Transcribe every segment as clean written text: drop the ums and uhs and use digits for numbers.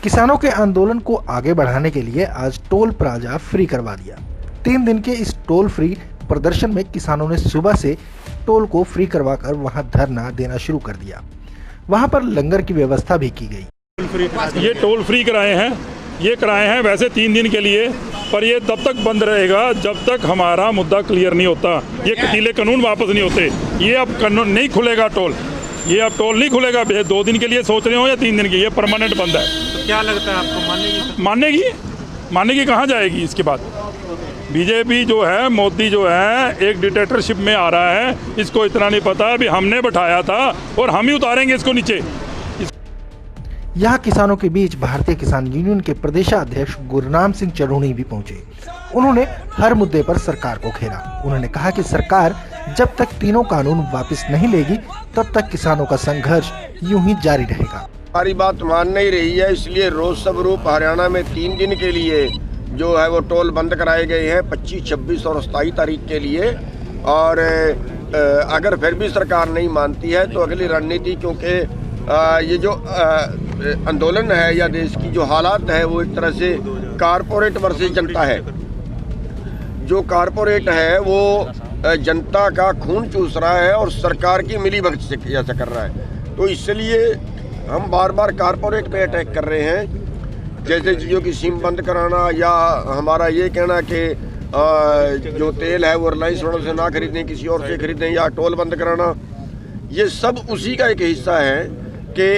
किसानों के आंदोलन को आगे बढ़ाने के लिए आज टोल प्लाजा फ्री करवा दिया। 3 दिन के इस टोल फ्री प्रदर्शन में किसानों ने सुबह से टोल को फ्री करवाकर वहां धरना देना शुरू कर दिया। वहां पर लंगर की व्यवस्था भी की गई। ये टोल फ्री कराए हैं वैसे 3 दिन के लिए, पर ये तब तक बंद रहेगा जब तक हमारा मुद्दा क्लियर नहीं होता, ये कटीले कानून वापस नहीं होते। ये अब कानून नहीं खुलेगा, ये अब टोल नहीं खुलेगा। 2 दिन के लिए सोच रहे हो या 3 दिन के, ये परमानेंट बंद है। तो क्या लगता है आपको, मानेगी कहाँ जाएगी इसके बाद? बीजेपी जो है, मोदी जो है, एक डिक्टेटरशिप में आ रहा है। इसको इतना नहीं पता अभी हमने बैठाया था और हम ही उतारेंगे इसको नीचे। यहाँ किसानों के बीच भारतीय किसान यूनियन के प्रदेशाध्यक्ष गुरनाम सिंह चढ़ूनी भी पहुंचे। उन्होंने हर मुद्दे पर सरकार को घेरा। उन्होंने कहा कि सरकार जब तक तीनों कानून वापस नहीं लेगी तब तक किसानों का संघर्ष यूं ही जारी रहेगा। हमारी बात मान नहीं रही है, इसलिए रोज स्वरूप हरियाणा में 3 दिन के लिए जो है वो टोल बंद कराए गए हैं, 25, 26 और 27 तारीख के लिए। और अगर फिर भी सरकार नहीं मानती है तो अगली रणनीति, क्योंकि ये जो आंदोलन है या देश की जो हालात है वो एक तरह से कारपोरेट वर्सेस जनता है। जो कारपोरेट है वो जनता का खून चूस रहा है और सरकार की मिलीभगत से ऐसा कर रहा है। तो इसलिए हम बार बार कारपोरेट पे अटैक कर रहे हैं, जैसे जियो की सिम बंद कराना, या हमारा ये कहना कि जो तेल है वो रिलायंस वालों से ना खरीदें, किसी और से खरीदें, या टोल बंद कराना। ये सब उसी का एक हिस्सा है कि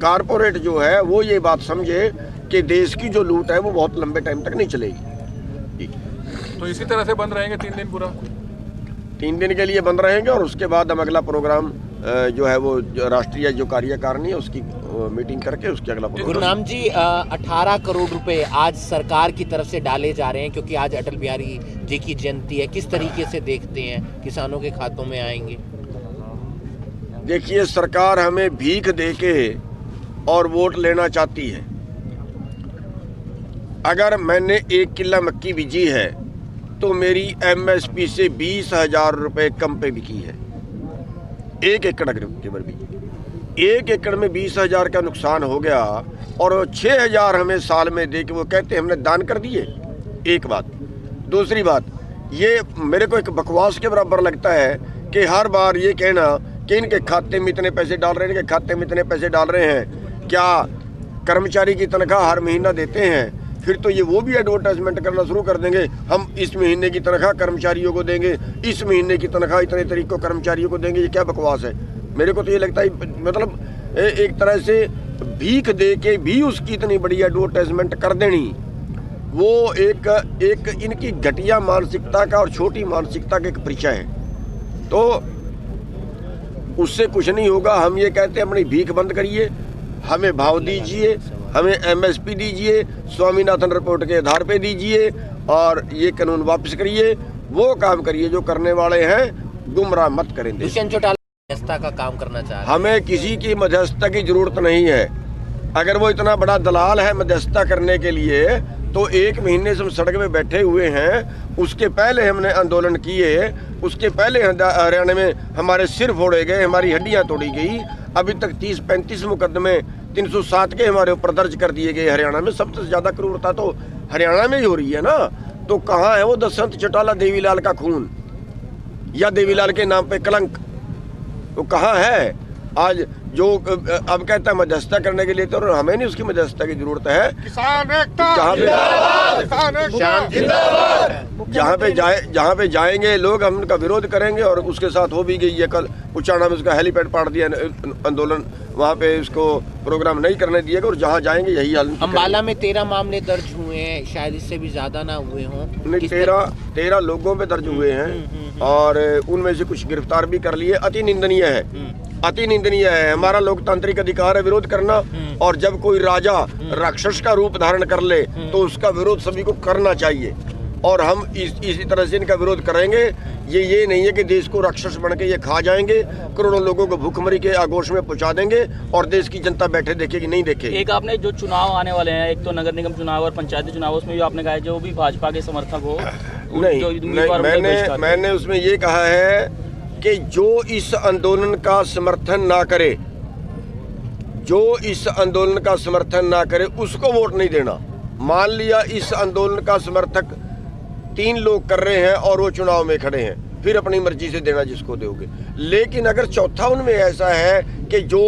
कारपोरेट जो है वो ये बात समझे कि देश की जो लूट है वो बहुत लंबे टाइम तक नहीं चलेगी। तो इसी तरह से बंद रहेंगे 3 दिन पूरा? 3 दिन के लिए बंद रहेंगे और उसके बाद हम अगला प्रोग्राम जो है वो राष्ट्रीय जो कार्यकारिणी है उसकी मीटिंग करके उसके अगला प्रोग्राम। गुरनाम जी, 18 करोड़ रुपए आज सरकार की तरफ से डाले जा रहे हैं क्योंकि आज अटल बिहारी जी की जयंती है। किस तरीके से देखते हैं किसानों के खातों में आएंगे? देखिए, सरकार हमें भीख देके और वोट लेना चाहती है। अगर मैंने 1 किलो मक्की बीजी है तो मेरी MSP से 20,000 रुपये कम पे बिकी है। 1 एकड़ के ऊपर भी 1 एकड़ में 20,000 का नुकसान हो गया और 6,000 हमें साल में दे के वो कहते हैं हमने दान कर दिए। एक बात। दूसरी बात, ये मेरे को एक बकवास के बराबर लगता है कि हर बार ये कहना कि इनके खाते में इतने पैसे डाल रहे हैं, इनके खाते में इतने पैसे डाल रहे हैं। क्या कर्मचारी की तनख्वाह हर महीना देते हैं? फिर तो ये वो भी एडवर्टाइजमेंट करना शुरू कर देंगे, हम इस महीने की तनख्वाह कर्मचारियों को देंगे, इस महीने की तनख्वाह इतने तारीख को कर्मचारियों को देंगे। ये क्या बकवास है? मेरे को तो ये लगता है मतलब एक तरह से भीख दे के भी उसकी इतनी बड़ी एडवर्टाइजमेंट कर देनी, वो एक इनकी घटिया मानसिकता का और छोटी मानसिकता का एक परिचय है। तो उससे कुछ नहीं होगा। हम ये कहते हैं अपनी भीख बंद करिए, हमें भाव दीजिए, हमें MSP दीजिए, स्वामीनाथन रिपोर्ट के आधार पे दीजिए और ये कानून वापस करिए। वो काम करिए जो करने वाले हैं, गुमराह मत करें। दुष्यंत चौटाला मध्यस्थता का काम करना चाह रहे हैं। हमें किसी की मध्यस्थता की जरूरत नहीं है। अगर वो इतना बड़ा दलाल है मध्यस्थता करने के लिए तो 1 महीने से हम सड़क में बैठे हुए हैं। उसके पहले हमने आंदोलन किए, उसके पहले हरियाणा में हमारे सिर फोड़े गए, हमारी हड्डियां तोड़ी गई। अभी तक 30-35 मुकदमे 307 के हमारे ऊपर दर्ज कर दिए गए हरियाणा में। सबसे ज़्यादा क्रूरता तो हरियाणा में ही हो रही है ना। तो कहाँ है वो दुष्यंत चौटाला देवीलाल का खून या देवीलाल के नाम पे कलंक? तो कहाँ है आज जो अब कहता है मध्यस्थता करने के लिए? तो हमें नहीं उसकी मध्यस्थता की जरूरत है। किसान एकता जहाँ पे जाएंगे लोग हम उनका विरोध करेंगे और उसके साथ हो भी गई है। कल उचाना में उसका हेलीपैड पाड़ दिया आंदोलन, वहाँ पे उसको प्रोग्राम नहीं करने दिएगा और जहाँ जाएंगे यही हाल। अम्बाला में 13 मामले दर्ज हुए हैं, शायद इससे भी ज्यादा ना हुए हों। नहीं, 13 लोगों पे दर्ज हुए हैं और उनमें से कुछ गिरफ्तार भी कर लिए। अति निंदनीय है, अति निंदनीय है। हमारा लोकतांत्रिक अधिकार है विरोध करना, और जब कोई राजा राक्षस का रूप धारण कर ले तो उसका विरोध सभी को करना चाहिए। और हम इसी तरह से इनका विरोध करेंगे। ये नहीं है कि देश को राक्षस बन के ये खा जाएंगे, करोड़ों लोगों को भूखमरी के आगोश में पहुंचा देंगे और देश की जनता बैठे देखेगी नहीं देखेगी। एक आपने जो चुनाव आने वाले हैं, एक तो नगर निगम चुनाव और पंचायती चुनाव, उसमें भी आपने कहा जो भी भाजपा के समर्थक हो नहीं, मैंने उसमें ये कहा है कि जो इस आंदोलन का समर्थन ना करे जो इस आंदोलन का समर्थन ना करे उसको वोट नहीं देना। मान लिया इस आंदोलन का समर्थक 3 लोग कर रहे हैं और वो चुनाव में खड़े हैं, फिर अपनी मर्जी से देना जिसको दोगे। लेकिन अगर चौथा उनमें ऐसा है कि जो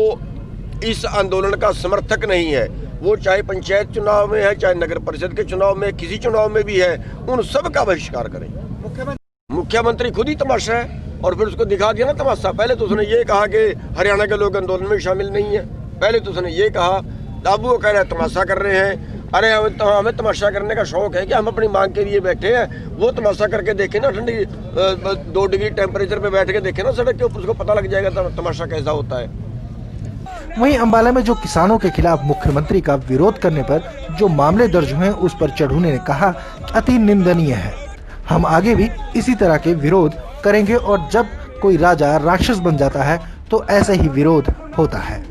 इस आंदोलन का समर्थक नहीं है, वो चाहे पंचायत चुनाव में है, चाहे नगर परिषद के चुनाव में, किसी चुनाव में भी है, उन सब का बहिष्कार करें। मुख्यमंत्री खुद ही तमाशा है और फिर उसको दिखा दिया ना तमाशा। पहले तो उसने ये कहा कि हरियाणा के लोग आंदोलन में शामिल नहीं है, पहले तो उसने ये कहा, अब वो कह रहे हैं तमाशा कर रहे हैं। अरे हमें तमाशा करने का शौक है कि हम अपनी मांग के लिए बैठे हैं, वो तमाशा करके देखे ना, ठंडी 2 डिग्री टेम्परेचर पे बैठ के देखे ना सड़क के ऊपर, उसको पता लग जाएगा तमाशा कैसा होता है। वहीं अंबाला में जो किसानों के खिलाफ मुख्यमंत्री का विरोध करने पर जो मामले दर्ज हुए उस पर चढ़ूने ने कहा अति निंदनीय है। हम आगे भी इसी तरह के विरोध करेंगे और जब कोई राजा राक्षस बन जाता है तो ऐसे ही विरोध होता है।